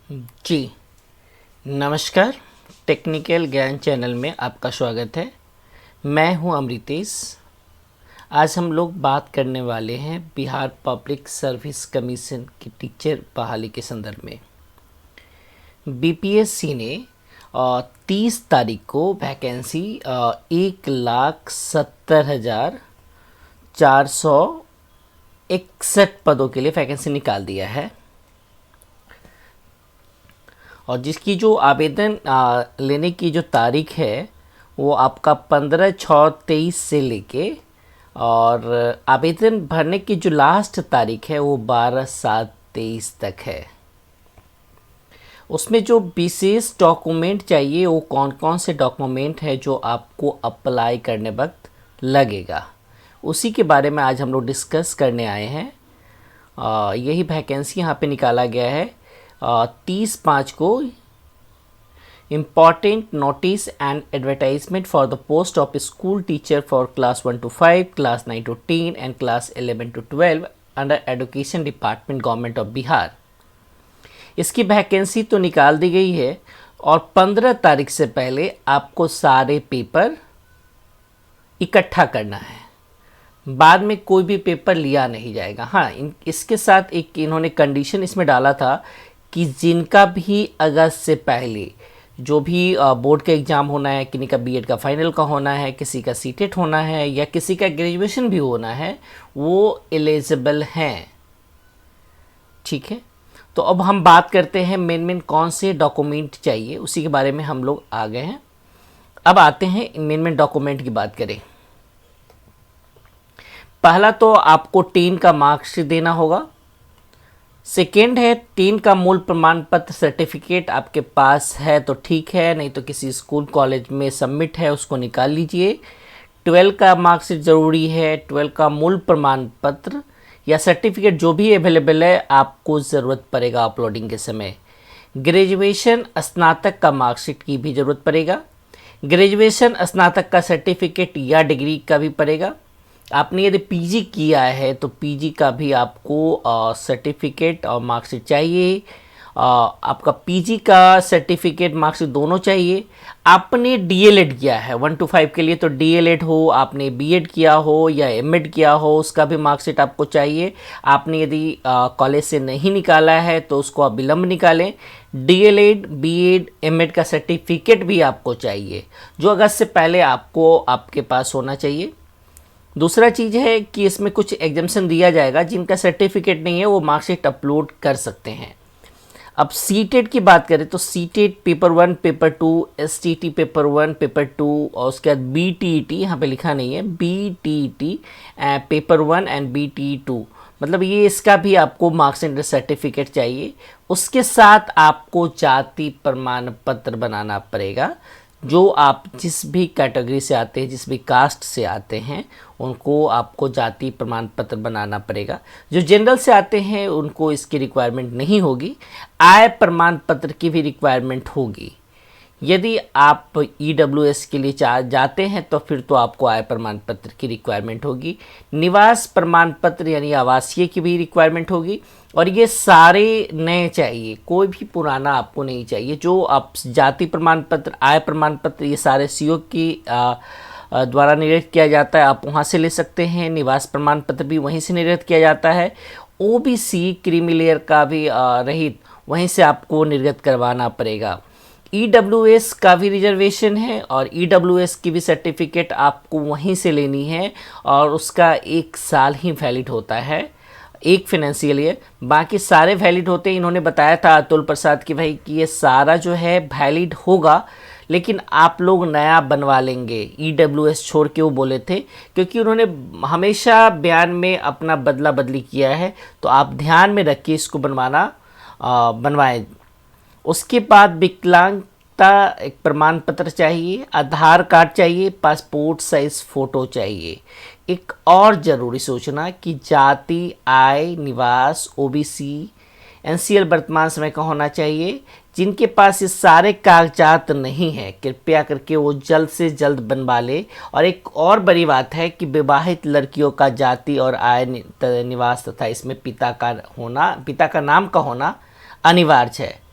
जी नमस्कार। टेक्निकल ज्ञान चैनल में आपका स्वागत है। मैं हूं अमृतेश। आज हम लोग बात करने वाले हैं बिहार पब्लिक सर्विस कमीशन की टीचर बहाली के संदर्भ में। बीपीएससी ने 30 तारीख को वैकेंसी 1,70,461 पदों के लिए वैकेंसी निकाल दिया है। और जिसकी जो आवेदन लेने की जो तारीख है वो आपका 15/6/23 से लेके और आवेदन भरने की जो लास्ट तारीख है वो 12/7/23 तक है। उसमें जो विशेष डॉक्यूमेंट चाहिए वो कौन कौन से डॉक्यूमेंट है जो आपको अप्लाई करने वक्त लगेगा, उसी के बारे में आज हम लोग डिस्कस करने आए हैं। यही वैकेंसी यहाँ पे निकाला गया है 30/5 को। Important notice and advertisement for the post of school teacher for class 1 to 5, class 9 to 10 and class 11 to 12 under education department government of Bihar. इसकी वैकेंसी तो निकाल दी गई है और 15 तारीख से पहले आपको सारे पेपर इकट्ठा करना है। बाद में कोई भी पेपर लिया नहीं जाएगा। हाँ, इसके साथ एक इन्होंने कंडीशन इसमें डाला था कि जिनका भी अगस्त से पहले जो भी बोर्ड का एग्ज़ाम होना है, किसी का बीएड का फाइनल का होना है, किसी का सीटेट होना है या किसी का ग्रेजुएशन भी होना है, वो एलिजिबल हैं। ठीक है, तो अब हम बात करते हैं मेन कौन से डॉक्यूमेंट चाहिए, उसी के बारे में हम लोग आ गए हैं। अब आते हैं मेन डॉक्यूमेंट की बात करें। पहला तो आपको 10 का मार्क्सशीट देना होगा। सेकेंड है 10 का मूल प्रमाण पत्र सर्टिफिकेट आपके पास है तो ठीक है, नहीं तो किसी स्कूल कॉलेज में सबमिट है उसको निकाल लीजिए। 12 का मार्क्सशीट ज़रूरी है। 12 का मूल प्रमाण पत्र या सर्टिफिकेट जो भी अवेलेबल है आपको ज़रूरत पड़ेगा अपलोडिंग के समय। ग्रेजुएशन स्नातक का मार्कशीट की भी ज़रूरत पड़ेगा। ग्रेजुएशन स्नातक का सर्टिफिकेट या डिग्री का भी पड़ेगा। आपने यदि पीजी किया है तो पीजी का भी आपको सर्टिफिकेट और मार्कशीट चाहिए। आपका पीजी का सर्टिफिकेट मार्कशीट दोनों चाहिए। आपने डीएलएड किया है 1 to 5 के लिए तो डीएलएड हो, आपने बीएड किया हो या एमएड किया हो उसका भी मार्कशीट आपको चाहिए। आपने यदि कॉलेज से नहीं निकाला है तो उसको आप विलम्ब निकालें। डीएलएड, बीएड, एमएड का सर्टिफिकेट भी आपको चाहिए जो अगस्त से पहले आपको आपके पास होना चाहिए। दूसरा चीज़ है कि इसमें कुछ एग्जाम्शन दिया जाएगा, जिनका सर्टिफिकेट नहीं है वो मार्कशीट अपलोड कर सकते हैं। अब सीटेट की बात करें तो CTET paper 1, paper 2, STT paper 1, paper 2 और उसके बाद बीटीईटी, यहाँ पे लिखा नहीं है, बीटीईटी पेपर 1 एंड बीटीई 2, मतलब ये इसका भी आपको मार्कशीट सर्टिफिकेट चाहिए। उसके साथ आपको जाति प्रमाण पत्र बनाना पड़ेगा। जो आप जिस भी कैटेगरी से आते हैं, जिस भी कास्ट से आते हैं, उनको आपको जाति प्रमाण पत्र बनाना पड़ेगा। जो जनरल से आते हैं उनको इसकी रिक्वायरमेंट नहीं होगी। आय प्रमाण पत्र की भी रिक्वायरमेंट होगी। यदि आप ईडब्ल्यूएस के लिए जाते हैं तो फिर तो आपको आय प्रमाण पत्र की रिक्वायरमेंट होगी। निवास प्रमाण पत्र यानी आवासीय की भी रिक्वायरमेंट होगी। और ये सारे नए चाहिए, कोई भी पुराना आपको नहीं चाहिए। जो आप जाति प्रमाण पत्र, आय प्रमाण पत्र, ये सारे सीओ की द्वारा निर्गत किया जाता है, आप वहाँ से ले सकते हैं। निवास प्रमाण पत्र भी वहीं से निर्गत किया जाता है। ओबीसी क्रीमी लेयर का भी रहित वहीं से आपको निर्गत करवाना पड़ेगा। ईडब्ल्यूएस का भी रिजर्वेशन है और ईडब्ल्यूएस की भी सर्टिफिकेट आपको वहीं से लेनी है और उसका 1 साल ही वैलिड होता है, एक फाइनेंशियल ईयर। बाकी सारे वैलिड होते हैं। इन्होंने बताया था अतुल प्रसाद कि भाई कि ये सारा जो है वैलिड होगा, लेकिन आप लोग नया बनवा लेंगे ईडब्ल्यूएस छोड़ के, वो बोले थे, क्योंकि उन्होंने हमेशा बयान में अपना बदला बदली किया है। तो आप ध्यान में रखिए इसको बनवाएं। उसके बाद विकलांगता एक प्रमाण पत्र चाहिए, आधार कार्ड चाहिए, पासपोर्ट साइज फ़ोटो चाहिए। एक और ज़रूरी सूचना कि जाति, आय, निवास, ओबीसी, एनसीएल वर्तमान समय का होना चाहिए। जिनके पास ये सारे कागजात नहीं हैं कृपया करके वो जल्द से जल्द बनवा ले। और एक और बड़ी बात है कि विवाहित लड़कियों का जाति और आय, निवास तथा इसमें पिता का नाम का होना अनिवार्य है।